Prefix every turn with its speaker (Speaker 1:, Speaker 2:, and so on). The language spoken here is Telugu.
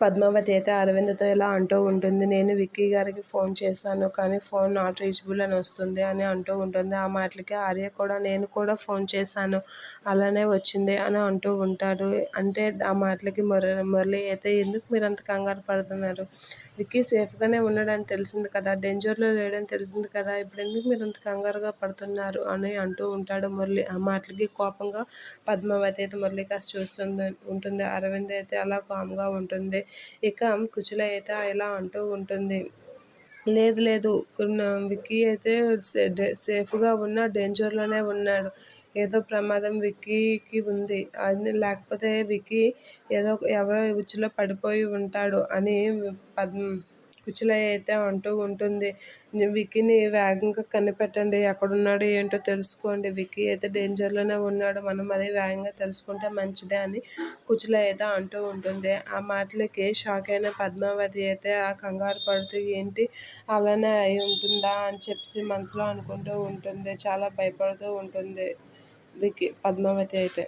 Speaker 1: పద్మావతి అయితే అరవింద్తో ఇలా అంటూ ఉంటుంది. నేను విక్కీ గారికి ఫోన్ చేశాను, కానీ ఫోన్ నాట్ రీచబుల్ అని వస్తుంది అని అంటూ ఉంటుంది. ఆ మాటలకి ఆర్య కూడా నేను కూడా ఫోన్ చేశాను, అలానే వచ్చింది అని అంటూ ఉంటాడు. అంటే ఆ మాటలకి మురళి అయితే ఎందుకు మీరు అంత కంగారు పడుతున్నారు, విక్కీ సేఫ్గానే ఉన్నాడని తెలిసింది కదా, డేంజర్లో లేడని తెలిసింది కదా, ఇప్పుడు ఎందుకు మీరు అంత కంగారుగా పడుతున్నారు అని అంటూ ఉంటాడు మురళి. ఆ మాటలకి కోపంగా పద్మావతి అయితే మురళి కాస్త ఉంటుంది. అరవింద్ అయితే అలా కామ్గా ఉంటుంది. ఇక కుచల అయితే ఇలా అంటూ ఉంటుంది. లేదు లేదు, విక్కీ అయితే సేఫ్గా ఉన్నా డేంజర్లోనే ఉన్నాడు, ఏదో ప్రమాదం విక్కీకి ఉంది అది, లేకపోతే విక్కీ ఎవరో ఉచ్చులో పడిపోయి ఉంటాడు అని కుచల అయితే అంటూ ఉంటుంది. విక్కీని వేగంగా కనిపెట్టండి, ఎక్కడున్నాడు ఏంటో తెలుసుకోండి, విక్కీ అయితే డేంజర్లోనే ఉన్నాడు, మనం అది వేగంగా తెలుసుకుంటే మంచిదే అని కుచల అయితే అంటూ ఉంటుంది. ఆ మాటలకి షాక్ అయిన పద్మావతి అయితే ఆ కంగారు పడుతూ ఏంటి అలానే అయి ఉంటుందా అని చెప్పి మనసులో అనుకుంటూ ఉంటుంది. చాలా భయపడుతూ ఉంటుంది పద్మావతి అయితే.